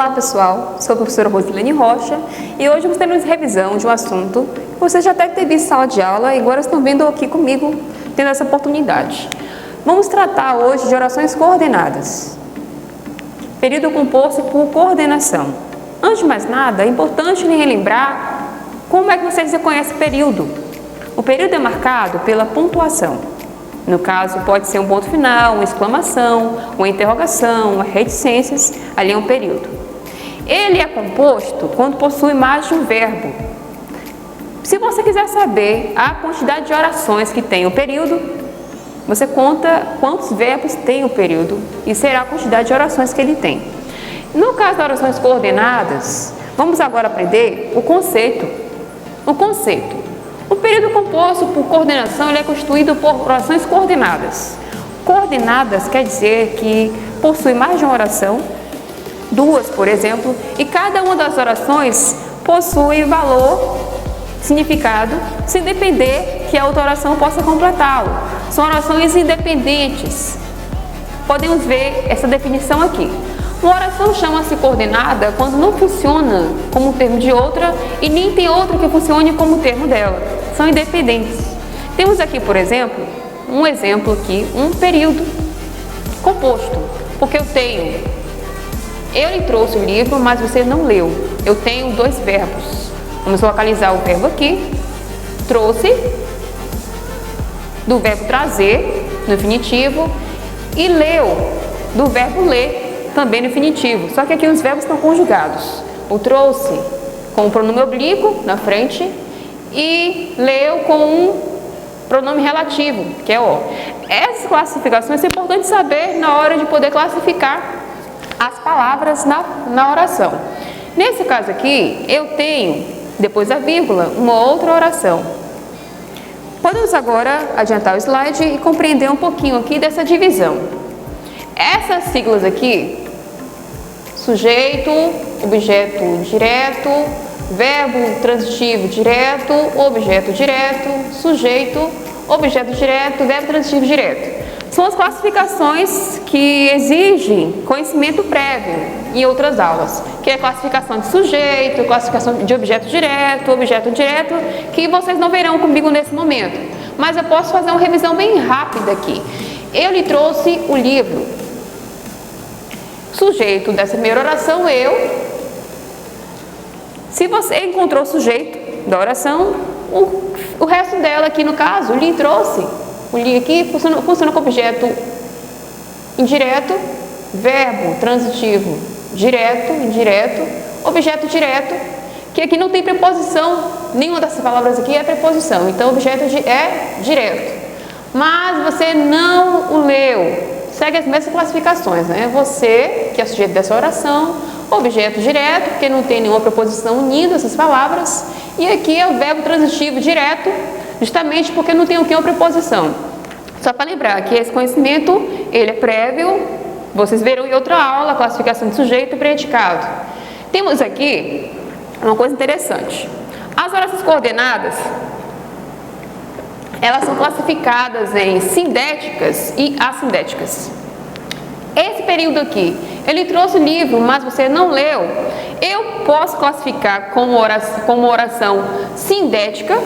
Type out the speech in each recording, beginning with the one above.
Olá pessoal, sou a professora Rosilene Rocha e hoje vamos ter uma revisão de um assunto que vocês já devem ter visto em sala de aula e agora estão vendo aqui comigo, tendo essa oportunidade. Vamos tratar hoje de orações coordenadas, período composto por coordenação. Antes de mais nada, é importante lhe relembrar como é que vocês reconhecem período. O período é marcado pela pontuação. No caso, pode ser um ponto final, uma exclamação, uma interrogação, uma reticências, ali é um período. Ele é composto quando possui mais de um verbo. Se você quiser saber a quantidade de orações que tem o período, você conta quantos verbos tem o período e será a quantidade de orações que ele tem. No caso das orações coordenadas, vamos agora aprender o conceito. O período composto por coordenação ele é constituído por orações coordenadas. Coordenadas quer dizer que possui mais de uma oração, duas, por exemplo, e cada uma das orações possui valor, significado, sem depender que a outra oração possa completá-lo. São orações independentes. Podemos ver essa definição aqui. Uma oração chama-se coordenada quando não funciona como termo de outra e nem tem outra que funcione como termo dela. São independentes. Temos aqui, por exemplo, um período composto, porque eu lhe trouxe o livro, mas você não leu. Eu tenho dois verbos. Vamos localizar o verbo aqui. Trouxe, do verbo trazer, no infinitivo, e leu, do verbo ler, também no infinitivo, só que aqui os verbos estão conjugados. O trouxe com o pronome oblíquo na frente e leu com um pronome relativo, que é o. Essas classificações são importantes saber na hora de poder classificar as palavras na oração. Nesse caso aqui, eu tenho, depois da vírgula, uma outra oração. Podemos agora adiantar o slide e compreender um pouquinho aqui dessa divisão. Essas siglas aqui, sujeito, objeto direto, verbo transitivo direto, objeto direto, sujeito, objeto direto, verbo transitivo direto. São as classificações que exigem conhecimento prévio em outras aulas, que é a classificação de sujeito, classificação de objeto direto, que vocês não verão comigo nesse momento. Mas eu posso fazer uma revisão bem rápida aqui. Eu lhe trouxe o livro. Sujeito dessa primeira oração, eu. Se você encontrou o sujeito da oração, o resto dela aqui no caso, lhe trouxe. O li aqui funciona com objeto indireto, verbo transitivo direto, indireto, objeto direto, que aqui não tem preposição, nenhuma dessas palavras aqui é preposição, então o objeto é direto. Mas você não o leu. Segue as mesmas classificações, né? Você, que é o sujeito dessa oração, objeto direto, porque não tem nenhuma preposição unindo essas palavras, e aqui é o verbo transitivo direto, justamente porque não tem o que uma preposição. Só para lembrar que esse conhecimento, ele é prévio, vocês verão em outra aula, a classificação de sujeito e predicado. Temos aqui uma coisa interessante. As orações coordenadas, elas são classificadas em sindéticas e assindéticas. Esse período aqui, ele trouxe o livro, mas você não leu. Eu posso classificar como oração sindética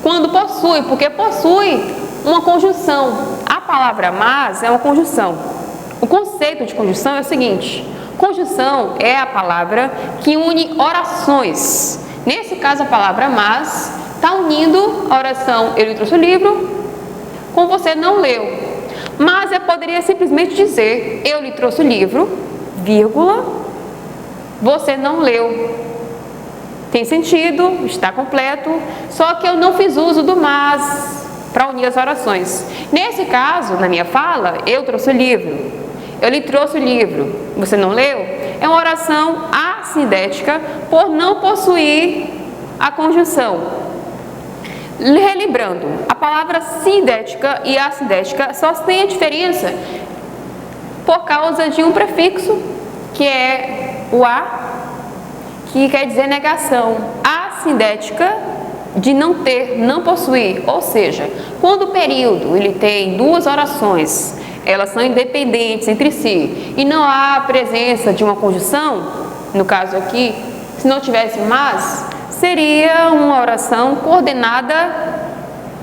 quando possui, porque possui uma conjunção. A palavra mas é uma conjunção. O conceito de conjunção é o seguinte: conjunção é a palavra que une orações. Nesse caso, a palavra mas está unindo a oração eu lhe trouxe o livro com você não leu. Mas eu poderia simplesmente dizer eu lhe trouxe o livro, vírgula, você não leu. Tem sentido, está completo, só que eu não fiz uso do mas para unir as orações. Nesse caso, na minha fala, eu trouxe o livro, eu lhe trouxe o livro, você não leu, é uma oração assindética por não possuir a conjunção. Relembrando, a palavra sindética e assindética só tem a diferença por causa de um prefixo, que é o a, que quer dizer negação. Assindética, de não ter, não possuir, ou seja, quando o período ele tem duas orações, elas são independentes entre si e não há a presença de uma conjunção, no caso aqui, se não tivesse mas, seria uma oração coordenada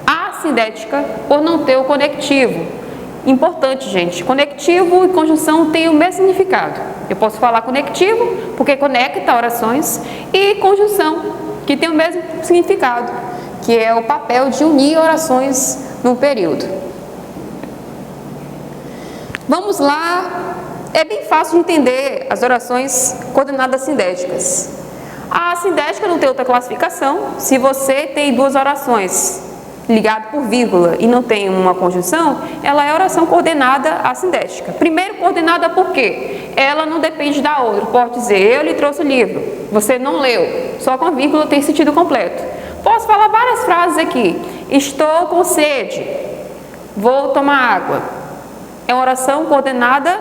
assindética por não ter o conectivo. Importante, gente, conectivo e conjunção têm o mesmo significado. Eu posso falar conectivo, porque conecta orações, e conjunção, que tem o mesmo significado, que é o papel de unir orações num período. Vamos lá, é bem fácil de entender as orações coordenadas sindéticas. A sindética não tem outra classificação. Se você tem duas orações ligadas por vírgula e não tem uma conjunção, ela é oração coordenada assindética. Primeiro, coordenada por quê? Ela não depende da outra. Pode dizer, eu lhe trouxe o livro, você não leu, só com a vírgula tem sentido completo. Posso falar várias frases aqui. Estou com sede, vou tomar água. É uma oração coordenada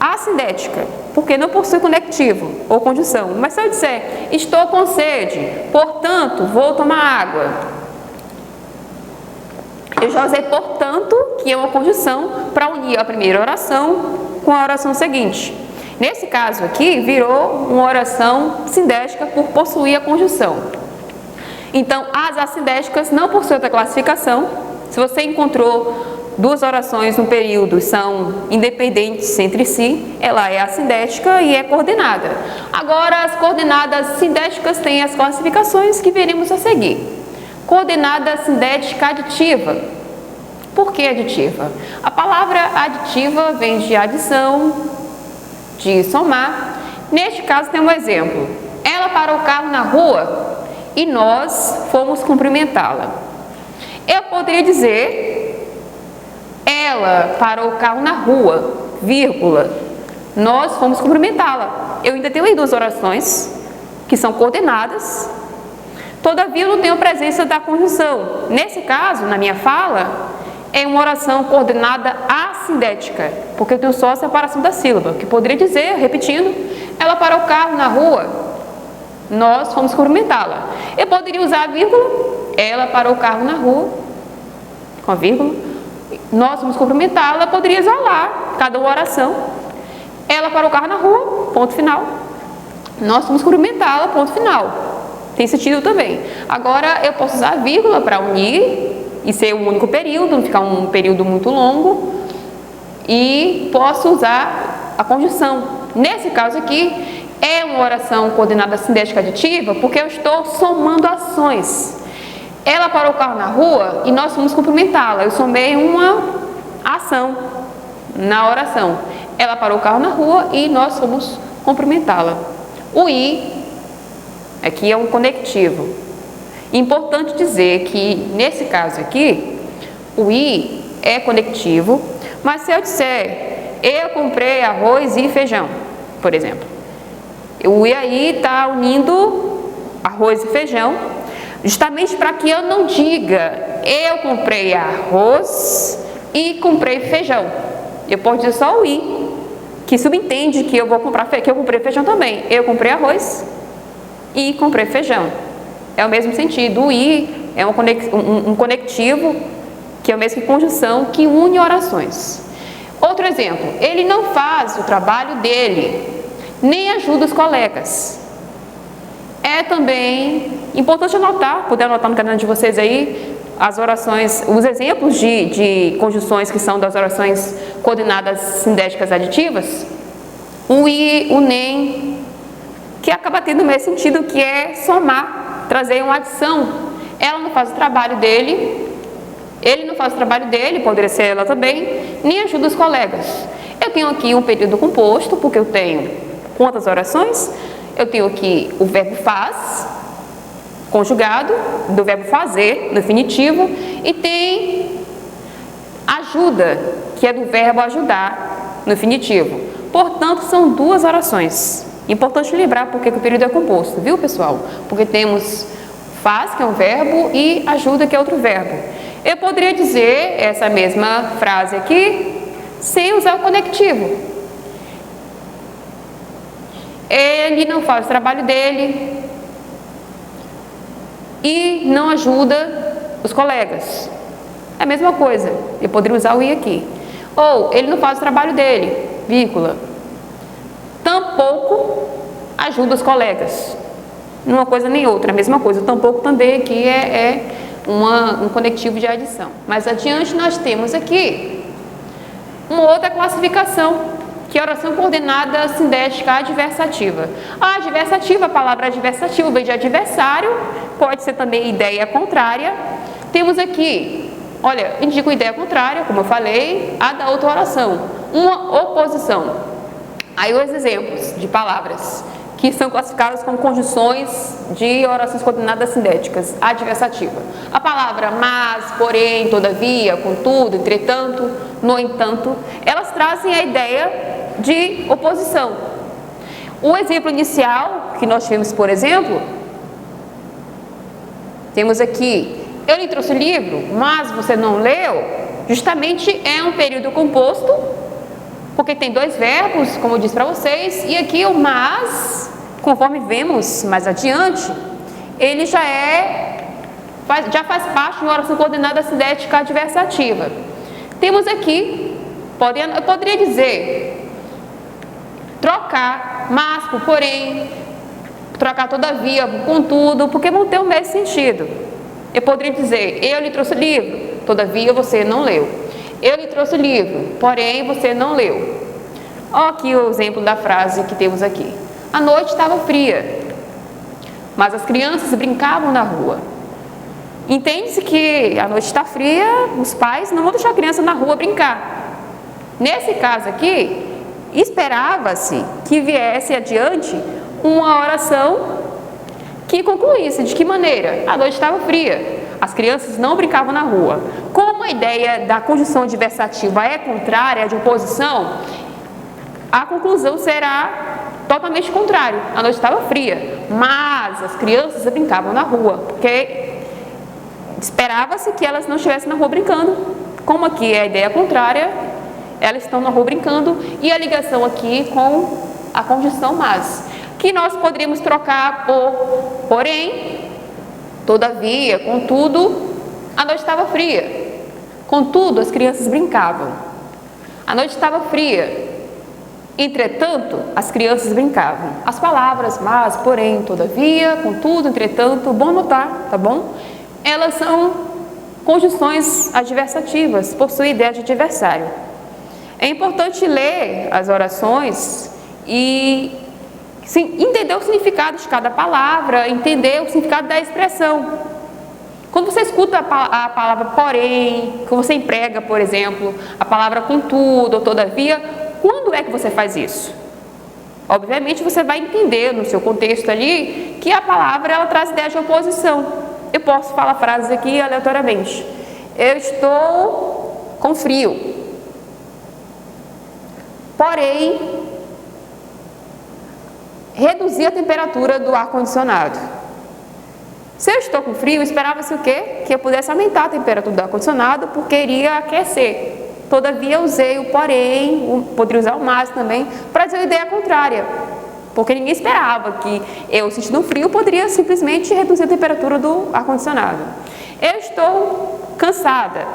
assindética, porque não possui conectivo ou conjunção. Mas se eu disser, estou com sede, portanto, vou tomar água, eu já usei portanto, que é uma conjunção, para unir a primeira oração com a oração seguinte. Nesse caso aqui, virou uma oração sindética por possuir a conjunção. Então, as assindéticas não possuem outra classificação. Se você encontrou duas orações no período são independentes entre si, ela é assindética e é coordenada. Agora, as coordenadas sindéticas têm as classificações que veremos a seguir. Coordenada sindética aditiva. Por que aditiva? A palavra aditiva vem de adição, de somar. Neste caso, tem um exemplo. Ela parou o carro na rua e nós fomos cumprimentá-la. Eu poderia dizer, ela parou o carro na rua, vírgula, nós fomos cumprimentá-la. Eu ainda tenho aí duas orações que são coordenadas, todavia eu não tenho a presença da conjunção. Nesse caso, na minha fala, é uma oração coordenada assindética, porque eu tenho só a separação da sílaba, que poderia dizer, repetindo, ela parou o carro na rua, nós fomos cumprimentá-la. Eu poderia usar a vírgula, ela parou o carro na rua, com a vírgula, nós vamos cumprimentá-la, poderia isolar cada uma oração. Ela parou o carro na rua, ponto final. Nós vamos cumprimentá-la, ponto final. Tem sentido também. Agora, eu posso usar a vírgula para unir e ser um único período, não ficar um período muito longo. E posso usar a conjunção. Nesse caso aqui, é uma oração coordenada sindética aditiva, porque eu estou somando ações. Ela parou o carro na rua e nós fomos cumprimentá-la. Eu somei uma ação na oração. Ela parou o carro na rua e nós fomos cumprimentá-la. O i aqui é um conectivo. Importante dizer que, nesse caso aqui, o i é conectivo, mas se eu disser, eu comprei arroz e feijão, por exemplo, o i aí está unindo arroz e feijão, justamente para que eu não diga, eu comprei arroz e comprei feijão. Eu posso dizer só o i, que subentende que eu vou comprar, que eu comprei feijão também. Eu comprei arroz e comprei feijão. É o mesmo sentido. O i é um conectivo, que é o mesmo que conjunção, que une orações. Outro exemplo, ele não faz o trabalho dele, nem ajuda os colegas. É também importante anotar, poder anotar no caderno de vocês aí, as orações, os exemplos de conjunções que são das orações coordenadas sindéticas aditivas. O i, o nem, que acaba tendo o mesmo sentido, que é somar, trazer uma adição. Ela não faz o trabalho dele, ele não faz o trabalho dele, poderia ser ela também, nem ajuda os colegas. Eu tenho aqui um período composto, porque eu tenho quantas orações? Eu tenho aqui o verbo faz, conjugado, do verbo fazer, no infinitivo, e tem ajuda, que é do verbo ajudar, no infinitivo. Portanto, são duas orações. Importante lembrar porque que o período é composto, viu, pessoal? Porque temos faz, que é um verbo, e ajuda, que é outro verbo. Eu poderia dizer essa mesma frase aqui sem usar o conectivo. Ele não faz o trabalho dele e não ajuda os colegas. É a mesma coisa. Eu poderia usar o i aqui. Ou ele não faz o trabalho dele, vírgula. Tampouco ajuda os colegas. Uma coisa nem outra, a mesma coisa. Tampouco também aqui é um conectivo de adição. Mais adiante nós temos aqui uma outra classificação, que é a oração coordenada sindética adversativa. A adversativa, a palavra adversativa vem de adversário, pode ser também ideia contrária. Temos aqui, olha, indico ideia contrária, como eu falei, a da outra oração, uma oposição. Aí os exemplos de palavras que são classificadas como conjunções de orações coordenadas sindéticas, adversativa. A palavra mas, porém, todavia, contudo, entretanto, no entanto, elas trazem a ideia de oposição. O exemplo inicial que nós tivemos, por exemplo, temos aqui, eu lhe trouxe o livro, mas você não leu, justamente é um período composto, porque tem dois verbos, como eu disse para vocês, e aqui o mas, conforme vemos mais adiante, ele já faz parte de uma oração coordenada sindética adversativa. Temos aqui, eu poderia dizer, trocar mas por porém, trocar todavia por contudo, porque vão ter o mesmo sentido. Eu poderia dizer, eu lhe trouxe o livro, todavia você não leu. Eu lhe trouxe o livro, porém você não leu. Olha aqui o exemplo da frase que temos aqui. A noite estava fria, mas as crianças brincavam na rua. Entende-se que a noite está fria, os pais não vão deixar a criança na rua brincar. Nesse caso aqui, esperava-se que viesse adiante uma oração que concluísse. De que maneira? A noite estava fria, as crianças não brincavam na rua. Como a ideia da conjunção adversativa é contrária, de oposição, a conclusão será totalmente contrário. A noite estava fria, mas as crianças brincavam na rua, porque esperava-se que elas não estivessem na rua brincando. Como aqui é a ideia contrária, elas estão na rua brincando, e a ligação aqui com a conjunção mas, que nós poderíamos trocar por porém, todavia, contudo. A noite estava fria, contudo as crianças brincavam. A noite estava fria, entretanto as crianças brincavam. As palavras mas, porém, todavia, contudo, entretanto, bom notar, tá bom? Elas são conjunções adversativas, possuem ideia de adversário. É importante ler as orações e entender o significado de cada palavra, entender o significado da expressão. Quando você escuta a palavra porém, que você emprega, por exemplo, a palavra contudo ou todavia, quando é que você faz isso? Obviamente você vai entender no seu contexto ali que a palavra ela traz ideia de oposição. Eu posso falar frases aqui aleatoriamente. Eu estou com frio, porém reduzir a temperatura do ar-condicionado. Se eu estou com frio, esperava-se o quê? Que eu pudesse aumentar a temperatura do ar-condicionado, porque iria aquecer. Todavia, eu usei o porém, poderia usar o mas também, para dizer a ideia contrária. Porque ninguém esperava que eu, sentindo frio, poderia simplesmente reduzir a temperatura do ar-condicionado. Eu estou cansada,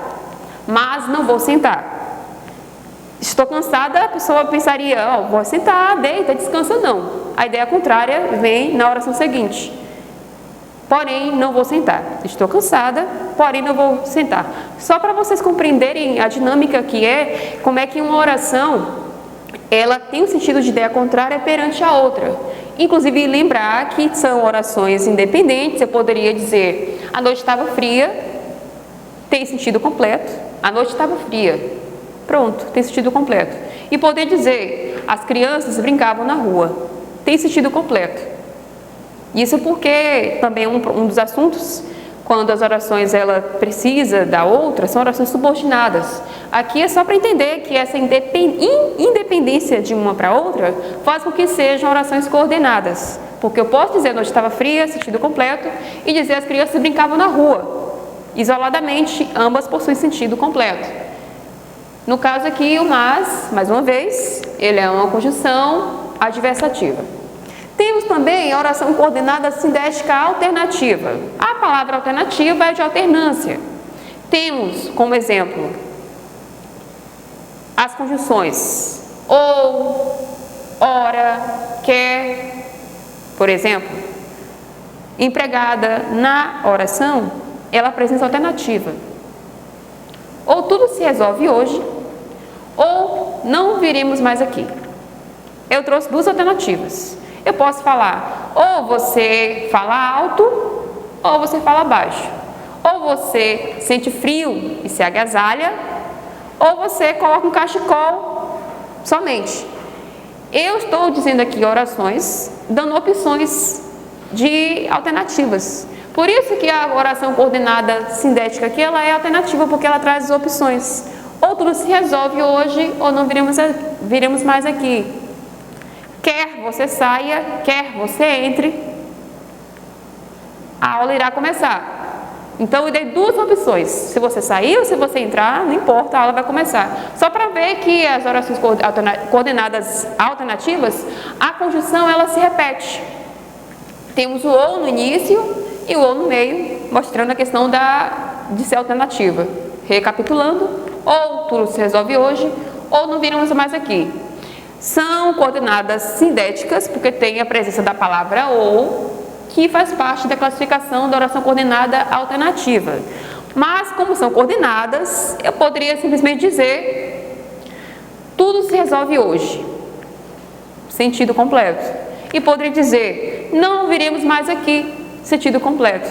mas não vou sentar. Estou cansada, a pessoa pensaria, vou sentar, deita, descansa, não. A ideia contrária vem na oração seguinte. Porém, não vou sentar. Estou cansada, porém não vou sentar. Só para vocês compreenderem a dinâmica que é, como é que uma oração, ela tem um sentido de ideia contrária perante a outra. Inclusive, lembrar que são orações independentes. Eu poderia dizer, a noite estava fria, tem sentido completo. A noite estava fria. Pronto, tem sentido completo. E poder dizer, as crianças brincavam na rua. Tem sentido completo. Isso porque também um dos assuntos, quando as orações ela precisa da outra, são orações subordinadas. Aqui é só para entender que essa independência de uma para outra faz com que sejam orações coordenadas. Porque eu posso dizer a noite estava fria, sentido completo, e dizer as crianças brincavam na rua. Isoladamente, ambas possuem sentido completo. No caso aqui, o mas, mais uma vez, ele é uma conjunção adversativa. Temos também a oração coordenada sindética alternativa. A palavra alternativa é de alternância. Temos, como exemplo, as conjunções ou, ora, quer, Por exemplo, empregada na oração, ela apresenta alternativa. Ou tudo se resolve hoje, ou não viremos mais aqui. Eu trouxe duas alternativas. Eu posso falar, ou você fala alto, ou você fala baixo. Ou você sente frio e se agasalha, ou você coloca um cachecol somente. Eu estou dizendo aqui orações, dando opções de alternativas. Por isso que a oração coordenada sindética aqui, ela é alternativa, porque ela traz opções. Ou tudo se resolve hoje, ou não viremos mais aqui. Quer você saia, quer você entre, a aula irá começar. Então eu dei duas opções. Se você sair ou se você entrar, não importa, a aula vai começar. Só para ver que as orações coordenadas alternativas, a conjunção ela se repete. Temos o ou no início e o ou no meio, mostrando a questão de ser alternativa. Recapitulando, ou tudo se resolve hoje, ou não viremos mais aqui. São coordenadas sindéticas, porque tem a presença da palavra ou, que faz parte da classificação da oração coordenada alternativa. Mas, como são coordenadas, eu poderia simplesmente dizer tudo se resolve hoje, sentido completo. E poderia dizer não viremos mais aqui, sentido completo.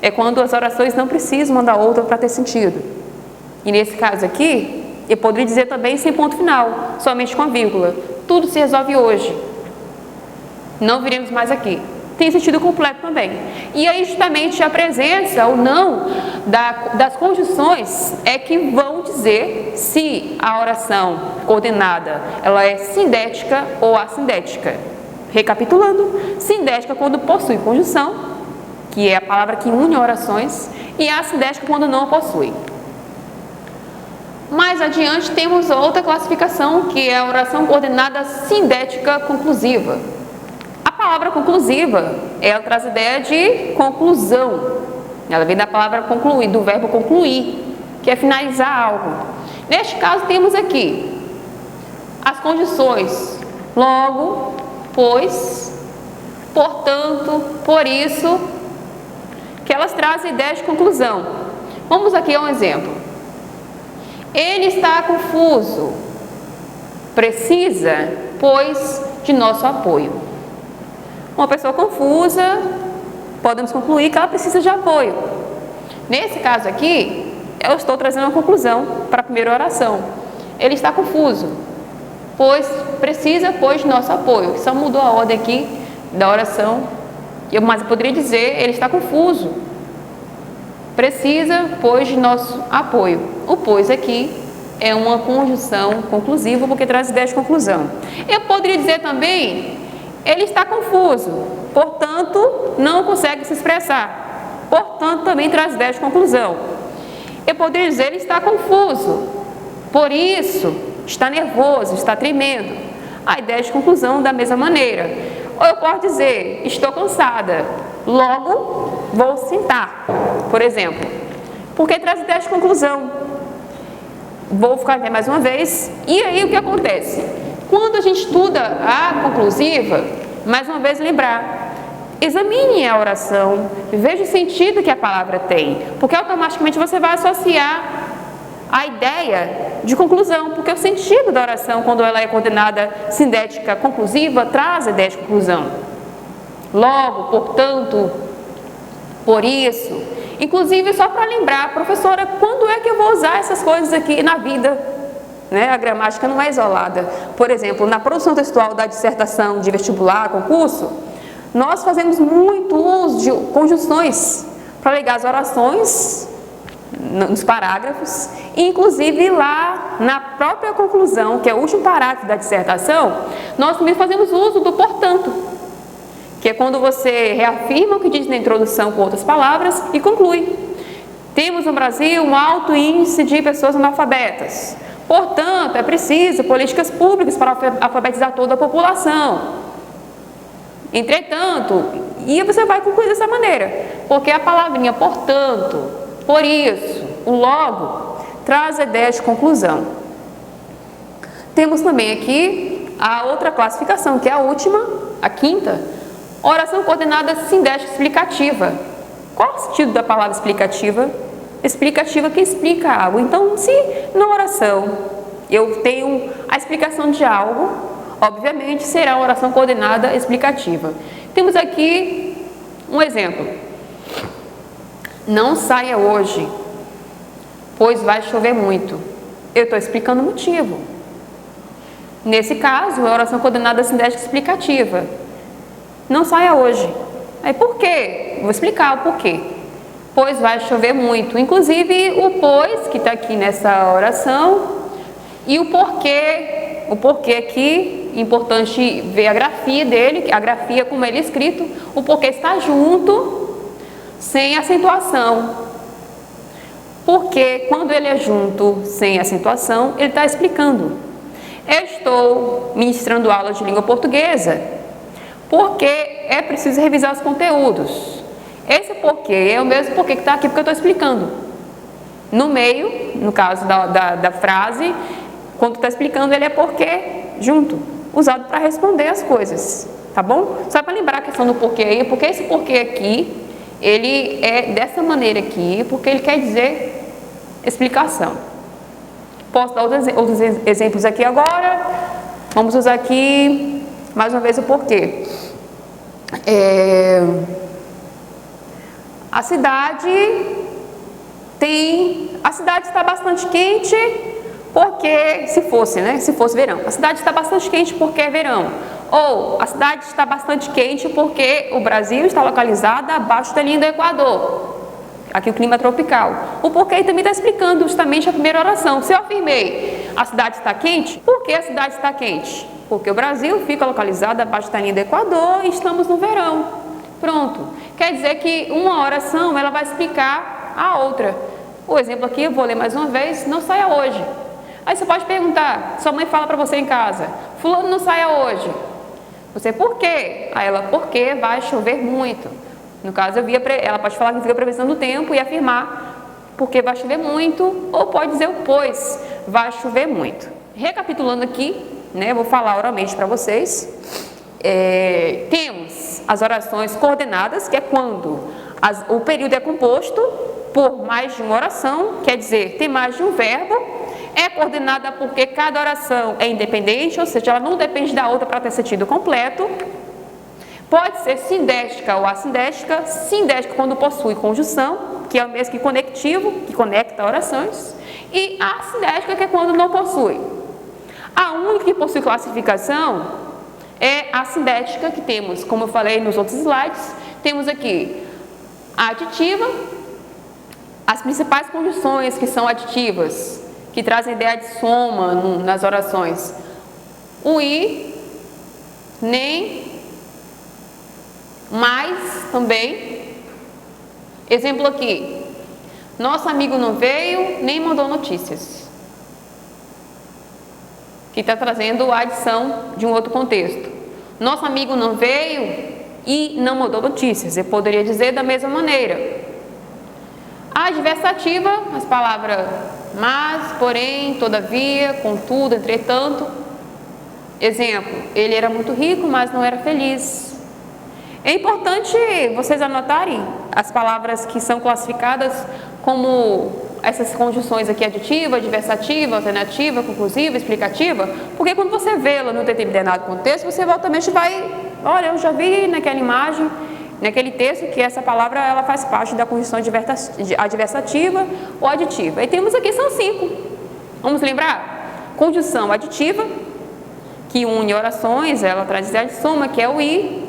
É quando as orações não precisam uma da outra para ter sentido. E nesse caso aqui, eu poderia dizer também sem ponto final, somente com a vírgula. Tudo se resolve hoje, não viremos mais aqui. Tem sentido completo também. E aí justamente a presença ou não das conjunções é que vão dizer se a oração coordenada ela é sindética ou assindética. Recapitulando, sindética quando possui conjunção, que é a palavra que une orações, e assindética quando não possui. Mais adiante temos outra classificação, que é a oração coordenada sindética conclusiva. A palavra conclusiva, ela traz a ideia de conclusão. Ela vem da palavra concluir, do verbo concluir, que é finalizar algo. Neste caso temos aqui as condições logo, pois, portanto, por isso, que elas trazem a ideia de conclusão. Vamos aqui a um exemplo. Ele está confuso, precisa, pois, de nosso apoio. Uma pessoa confusa, podemos concluir que ela precisa de apoio. Nesse caso aqui, eu estou trazendo uma conclusão para a primeira oração. Ele está confuso, pois precisa, pois, de nosso apoio. Só mudou a ordem aqui da oração. Mas eu poderia dizer, ele está confuso, precisa, pois, de nosso apoio. O pois aqui é uma conjunção conclusiva, porque traz ideia de conclusão. Eu poderia dizer também, ele está confuso, portanto, não consegue se expressar. Portanto, também traz ideia de conclusão. Eu poderia dizer, ele está confuso, por isso, está nervoso, está tremendo. A ideia de conclusão da mesma maneira. Ou eu posso dizer, estou cansada, logo vou sentar, por exemplo. Porque traz ideia de conclusão. Vou ficar até mais uma vez. E aí o que acontece? Quando a gente estuda a conclusiva, mais uma vez lembrar, examine a oração, veja o sentido que a palavra tem, porque automaticamente você vai associar a ideia de conclusão, porque o sentido da oração, quando ela é coordenada sindética conclusiva, traz a ideia de conclusão. Logo, portanto, por isso. Inclusive, só para lembrar, professora, quando é que eu vou usar essas coisas aqui na vida? Né? A gramática não é isolada. Por exemplo, na produção textual da dissertação de vestibular, concurso, nós fazemos muito uso de conjunções para ligar as orações nos parágrafos, e inclusive lá na própria conclusão, que é o último parágrafo da dissertação, nós também fazemos uso do portanto, que é quando você reafirma o que diz na introdução com outras palavras e conclui. Temos no Brasil um alto índice de pessoas analfabetas. Portanto, é preciso políticas públicas para alfabetizar toda a população. Entretanto, e você vai concluir dessa maneira, porque a palavrinha portanto, por isso, o logo, traz a ideia de conclusão. Temos também aqui a outra classificação, que é a última, a quinta, Oração coordenada sindética explicativa. Qual o sentido da palavra explicativa? Explicativa que explica algo. Então, se na oração eu tenho a explicação de algo, obviamente será uma oração coordenada explicativa. Temos aqui um exemplo. Não saia hoje, pois vai chover muito. Eu estou explicando o motivo. Nesse caso, é oração coordenada sindética explicativa. Não saia hoje. Aí por quê? Vou explicar o porquê. Pois vai chover muito. Inclusive o pois, que está aqui nessa oração, e o porquê aqui, importante ver a grafia dele, a grafia como ele é escrito, o porquê está junto, sem acentuação. Porque quando ele é junto, sem acentuação, ele está explicando. Eu estou ministrando aula de língua portuguesa, porque é preciso revisar os conteúdos. Esse porquê é o mesmo porquê que está aqui, porque eu estou explicando. No meio, no caso da frase, quando está explicando, ele é porquê junto, usado para responder as coisas, tá bom? Só para lembrar a questão do porquê aí, porque esse porquê aqui, ele é dessa maneira aqui, porque ele quer dizer explicação. Posso dar outros exemplos aqui agora. Vamos usar aqui, mais uma vez, o porquê. A cidade está bastante quente, porque, se fosse verão. A cidade está bastante quente porque é verão. Ou, a cidade está bastante quente porque o Brasil está localizado abaixo da linha do Equador. Aqui o clima é tropical. O porquê também está explicando justamente a primeira oração. Se eu afirmei, a cidade está quente, por que a cidade está quente? Porque o Brasil fica localizado abaixo da linha do Equador e estamos no verão. Pronto. Quer dizer que uma oração, ela vai explicar a outra. O exemplo aqui, eu vou ler mais uma vez, não saia hoje. Aí você pode perguntar, sua mãe fala para você em casa, fulano não saia hoje. Você, por quê? Aí ela, porque vai chover muito. No caso, ela pode falar que viu a previsão do tempo e afirmar porque vai chover muito, ou pode dizer o pois, vai chover muito. Recapitulando aqui, vou falar oralmente para vocês. Temos as orações coordenadas, que é quando o período é composto por mais de uma oração, quer dizer, tem mais de um verbo. É coordenada porque cada oração é independente, ou seja, ela não depende da outra para ter sentido completo. Pode ser sindética ou assindética. Sindética quando possui conjunção, que é o mesmo que conectivo, que conecta orações. E assindética, que é quando não possui. A única que possui classificação é a assindética, que temos, como eu falei nos outros slides, temos aqui a aditiva, as principais conjunções que são aditivas, que trazem ideia de soma nas orações. O e, nem, mais também. Exemplo aqui. Nosso amigo não veio, nem mandou notícias. Que está trazendo a adição de um outro contexto. Nosso amigo não veio e não mandou notícias. Eu poderia dizer da mesma maneira. A adversativa, as palavras mas, porém, todavia, contudo, entretanto. Exemplo, ele era muito rico, mas não era feliz. É importante vocês anotarem as palavras que são classificadas como essas conjunções aqui, aditiva, adversativa, alternativa, conclusiva, explicativa, porque quando você vê-la no determinado contexto, você voltamente vai, olha, eu já vi naquela imagem, naquele texto, que essa palavra ela faz parte da conjunção adversativa ou aditiva. E temos aqui, são 5. Vamos lembrar? Conjunção aditiva, que une orações, ela traz ideia de soma, que é o e.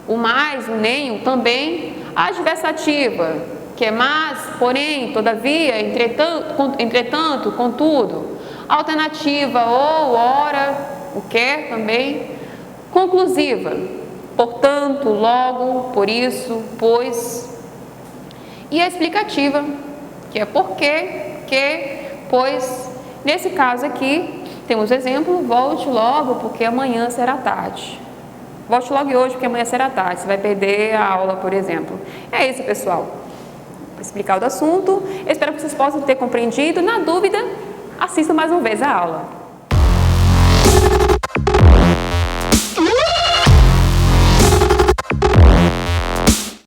O mais, o nem, o também. A adversativa, que é mas, porém, todavia, entretanto, contudo. A alternativa, ou, ora, o quer também. Conclusiva, portanto, logo, por isso, pois. E a explicativa, que é porque, que, pois. Nesse caso aqui, temos o exemplo, volte logo, porque amanhã será tarde. Volte logo hoje, porque amanhã será tarde. Você vai perder a aula, por exemplo. É isso, pessoal. Para explicar o assunto. Eu espero que vocês possam ter compreendido. Na dúvida, assistam mais uma vez a aula.